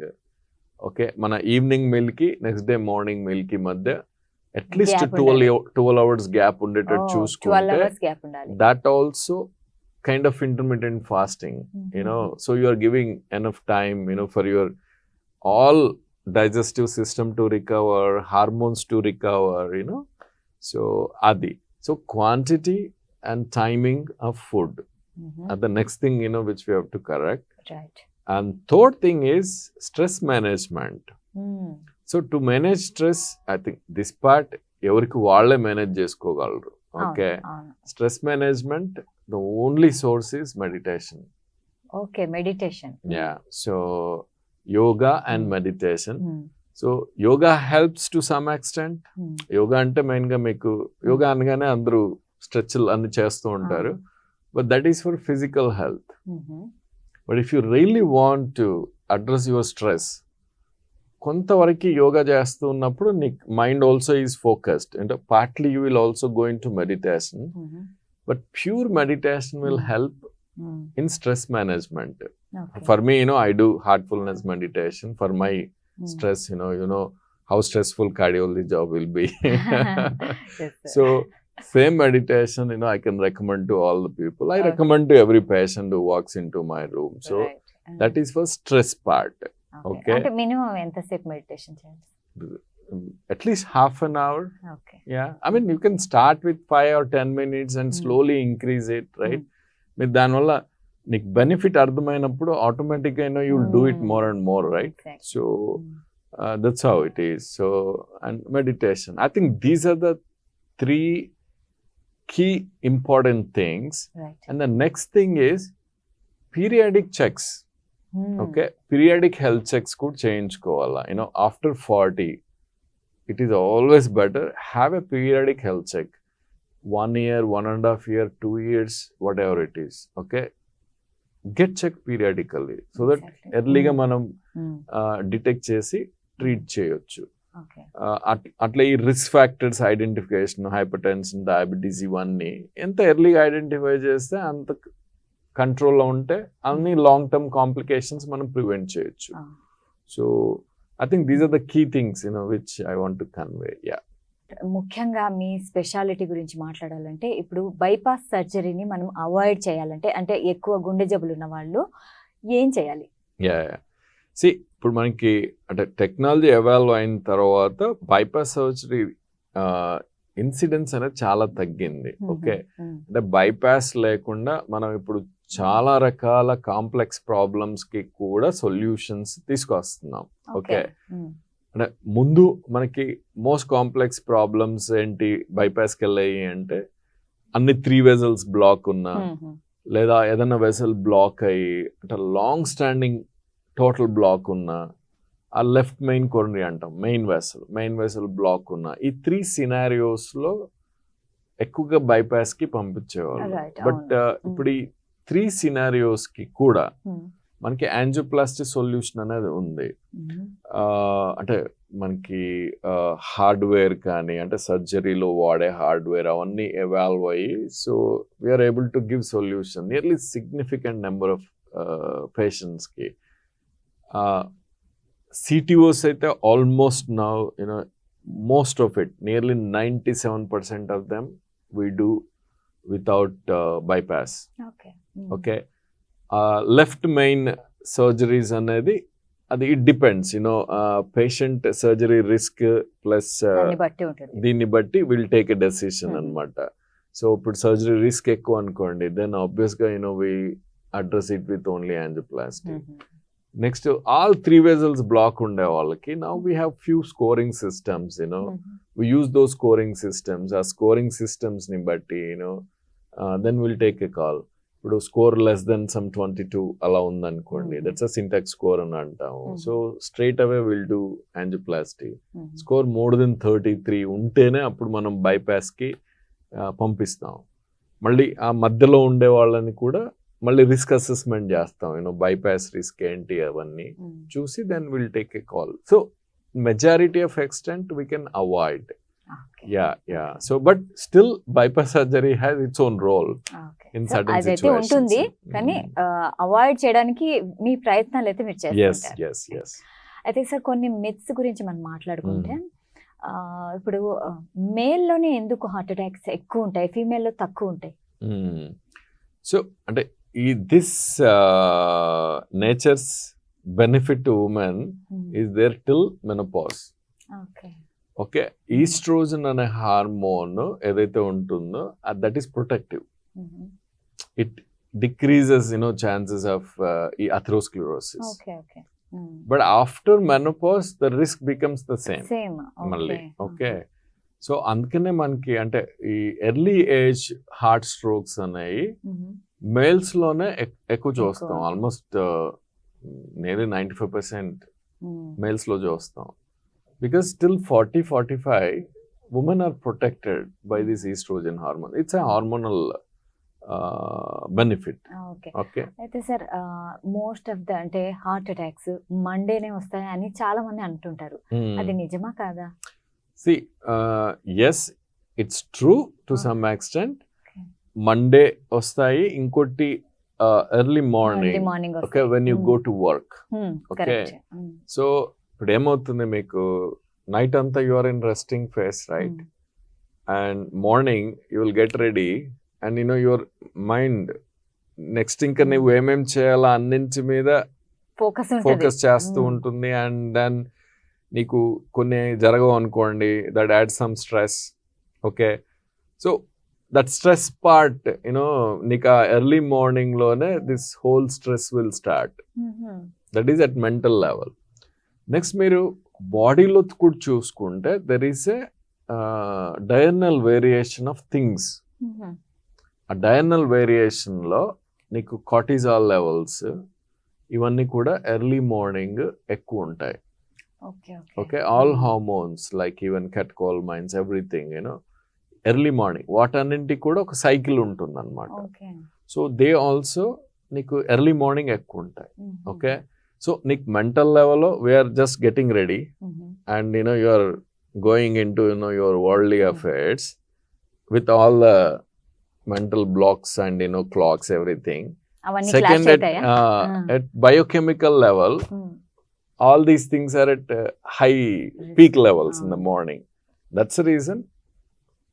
Okay, mana evening meal ki next day morning meal ki madhya at least 12 hours gap undettattu choosukunte. 12 hours gap undali. That also kind of intermittent fasting, so you are giving enough time, for your all digestive system to recover, hormones to recover, so adi. So quantity and timing of food are the next thing, which we have to correct. Right. And third thing is stress management. So to manage stress, I think this part ఎవరికి వాళ్ళే manage చేసుకోగలరు. Okay, stress management the only source is meditation. Okay, meditation. Yeah, so yoga and meditation. So yoga helps to some extent. Yoga అంటే main గా మీకు యోగా అనగానే అందరూ స్ట్రెచ్లు అన్ని చేస్తూ ఉంటారు, but that is for physical health. But if you really want to address your stress, కొంతవరకు యోగా చేస్తూ ఉన్నప్పుడు నీ మైండ్ ఆల్సో ఈజ్ ఫోకస్డ్, అంటే partly you will also go in to meditation, but pure meditation will help in stress management. Okay. For me, I do heartfulness meditation for my stress. You know how stressful cardiology job will be. Yes, So same meditation, I can recommend to all the people. I recommend to every patient who walks into my room. So right. that is for stress part. Okay. అంటే minimum ఎంతసేపు meditation చేయాలి? At least half an hour. Okay. Yeah, I mean you can start with 5 or 10 minutes and slowly increase it, right? మీరు దానివల్ల నీకు benefit అర్థమైనప్పుడు ఆటోమేటిక్గా you will do it more and more, right? So that's how it is. So and meditation, I think these are the 3 key important things. Right. And the next thing is periodic checks. Okay, periodic health checks కూడా చేయించుకోవాలా. After 40 it is always better have a periodic health check. 1 year, 1.5 year, 2 years, whatever it is. Okay, get checked periodically so that ఎర్లీగా మనం detect చేసి treat చేయొచ్చు. అట్లా ఈ risk factors identification, hypertension, diabetes, ఇవన్నీ ఎంత ఎర్లీగా ఐడెంటిఫై చేస్తే అంత కంట్రోల్లో ఉంటే అన్ని లాంగ్ టర్మ్ కాంప్లికేషన్స్ మనం ప్రివెంట్ చేయొచ్చు. So I think these are the key things which I want to convey. Yeah, ముఖ్యంగా మీ స్పెషాలిటీ గురించి మాట్లాడాలంటే ఇప్పుడు బైపాస్ సర్జరీని మనం అవాయిడ్ చేయాలంటే, అంటే ఎక్కువ గుండె జబ్బులు ఉన్న వాళ్ళు ఏం చేయాలి? యా, ఇప్పుడు మనకి అంటే టెక్నాలజీ ఎవాల్వ్ అయిన తర్వాత బైపాస్ సర్జరీ ఇన్సిడెన్స్ అనేది చాలా తగ్గింది. ఓకే, అంటే బైపాస్ లేకుండా మనం ఇప్పుడు చాలా రకాల కాంప్లెక్స్ ప్రాబ్లమ్స్ కి కూడా సొల్యూషన్స్ తీసుకొస్తున్నాం. ఓకే, అంటే ముందు మనకి మోస్ట్ కాంప్లెక్స్ ప్రాబ్లమ్స్ ఏంటి బైపాస్కి వెళ్ళాయి అంటే, అన్ని 3 వెజల్స్ బ్లాక్ ఉన్నా, లేదా ఏదైనా వెసల్ బ్లాక్ అయ్యి అంటే లాంగ్ స్టాండింగ్ టోటల్ బ్లాక్ ఉన్నా, ఆ లెఫ్ట్ మెయిన్ కొరనరీ అంటాం, మెయిన్ వెసల్ బ్లాక్ ఉన్నా, ఈ 3 సినారియోస్లో ఎక్కువగా బైపాస్కి పంపించేవాళ్ళు. బట్ ఇప్పుడు ఈ 3 సినారియోస్కి కూడా మనకి యాంజియోప్లాస్టీ సొల్యూషన్ అనేది ఉంది. అంటే మనకి హార్డ్వేర్ కానీ, అంటే సర్జరీలో వాడే హార్డ్వేర్ అవన్నీ ఎవాల్వ్ అయ్యి, so we are able to give solution nearly significant number of పేషెంట్స్కి. సిటిఓస్ అయితే almost now most of it, nearly 97% of them we do without bypass. Okay, left main surgeries అనేది అది it depends, patient surgery risk plus దీన్ని బట్టి will take a decision అనమాట. So ఇప్పుడు surgery risk ఎక్కువ అనుకోండి, దెన్ ఆబ్వియస్గా we address it with only angioplasty. Next all 3 vessels block ఉండే వాళ్ళకి now we have few scoring systems, we use those scoring systems. ఆ స్కోరింగ్ సిస్టమ్స్ ని బట్టి then will take a call. ఇప్పుడు score less than some 22 అలా ఉందనుకోండి, that's a syntax score అని అంటాము. So straight away will do angioplasty. Score more than 33 ఉంటేనే అప్పుడు మనం బైపాస్కి పంపిస్తాం. మళ్ళీ ఆ మధ్యలో ఉండే వాళ్ళని కూడా మళ్ళీ రిస్క్ అసెస్మెంట్ చేస్తాం, బైపాస్ రిస్క్ ఏంటి అవన్నీ చూసి then will take a call. So majority of extent we can avoid. Yeah. So, but still, bypass surgery has its own role in certain situations. ఉంటుంది, కానీ అవాయిడ్ చేయడానికి మీ ప్రయత్నాలు అయితే మీరు చేస్తారు. Yes. అయితే సార్ కొన్ని మిత్స్ గురించి మనం మాట్లాడుకుంటే, ఇప్పుడు మేల్లోనే ఎందుకు హార్ట్ అటాక్స్ ఎక్కువ ఉంటాయి, ఫీమేల్లో తక్కువ ఉంటాయి? సో అంటే this nature's benefit to women is there till menopause. Okay, okay, oestrogen అనే హార్మోన్ ఏదైతే ఉంటుందో that is protective. It decreases chances of ఈ atherosclerosis. But after menopause the risk becomes the same మళ్ళీ. ఓకే, సో అందుకనే మనకి అంటే ఈ early age heart strokes అనేవి మేల్స్ లోనే ఎక్కువ చూస్తాం. ఆల్మోస్ట్ నేనే 95% మేల్స్ లో చూస్తాం. Because still 40-45 women are protected by this estrogen hormone. It's a hormonal benefit. Okay. అయితే సార్ మోస్ట్ ఆఫ్ ద అంటే హార్ట్ అటాక్స్ మండేనే వస్తాయి అని చాలా మంది అంటుంటారు. అది నిజమా కాదా? See, yes, it's true to some extent. Monday వస్తాయి. ఇంకోటి early morning. Okay, when you go to work. Okay, so ఇప్పుడు ఏమవుతుంది, మీకు నైట్ అంతా you are in resting phase, right? And morning you will get ready and your mind next ఇంకా నువ్వు ఏమేం చేయాలా అన్నింటి మీద ఫోకస్ చేస్తూ ఉంటుంది. అండ్ దెన్ నీకు కొన్ని జరగవు అనుకోండి, that add some stress. Okay, so that stress part నీకు ఆ ఎర్లీ మార్నింగ్ లోనే this whole stress will start. That is at mental level. Next మీరు బాడీలో కూడా చూసుకుంటే there is a diurnal variation of things. ఆ డయర్నల్ వేరియేషన్లో నీకు కార్టిజాల్ లెవెల్స్ ఇవన్నీ కూడా ఎర్లీ మార్నింగ్ ఎక్కువ ఉంటాయి. Okay, all hormones like even catecholamines everything early morning వాటన్నింటికి కూడా ఒక సైకిల్ ఉంటుంది అనమాట. సో దే ఆల్సో నీకు ఎర్లీ మార్నింగ్ ఎక్కువ ఉంటాయి. ఓకే, సో నీకు మెంటల్ లెవెల్లో we are just getting ready and you are going into your worldly affairs with all the mental blocks and clocks, everything. Second, at biochemical level, all these things are at high peak levels in the morning. That's the reason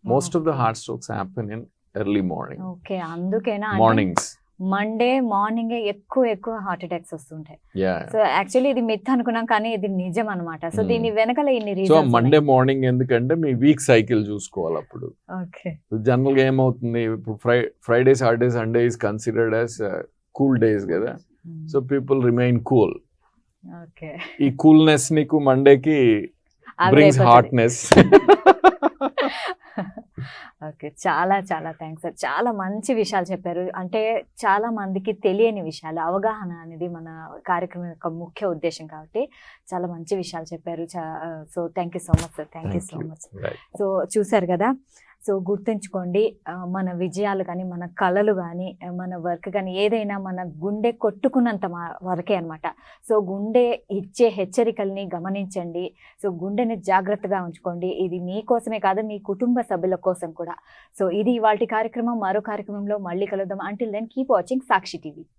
most of the heart strokes happen in early morning. Okay, andukena mornings. Monday morning ఎక్కువ heart attacks వస్తుంటాయి. So actually ఇది myth అనుకున్నాం, కానీ ఇది నిజం అనమాట. So దీని వెనకాల ఇన్ని రీజన్స్. సో మండే మార్నింగ్ ఎందుకంటే మీ వీక్ సైకిల్ చూసుకోవాలి. అప్పుడు జనరల్ గా ఏమవుతుంది, ఇప్పుడు Friday Saturday Sunday is considered as cool days కదా. So people remain cool. ఈ కూల్నెస్ నీకు మండేకి బ్రింగ్స్ హార్ట్నెస్. ఓకే, చాలా థ్యాంక్స్ సార్. చాలా మంచి విషయాలు చెప్పారు. అంటే చాలా మందికి తెలియని విషయాలు, అవగాహన అనేది మన కార్యక్రమం యొక్క ముఖ్య ఉద్దేశం కాబట్టి చాలా మంచి విషయాలు చెప్పారు. So thank you so much sir. Thank you so much. So చూసారు కదా, సో గుర్తుంచుకోండి, మన విజయాలు కానీ మన కళలు కానీ మన వర్క్ కానీ ఏదైనా మన గుండె కొట్టుకున్నంత వరకే అనమాట. సో గుండె ఇచ్చే హెచ్చరికల్ని గమనించండి. సో గుండెని జాగ్రత్తగా ఉంచుకోండి. ఇది మీకోసమే కాదు, మీ కుటుంబ సభ్యుల కోసం కూడా. సో ఇది ఇవాల్టి కార్యక్రమం. మరో కార్యక్రమంలో మళ్ళీ కలుద్దాం. అంటిల్ దెన్ కీప్ వాచింగ్ సాక్షి టీవీ.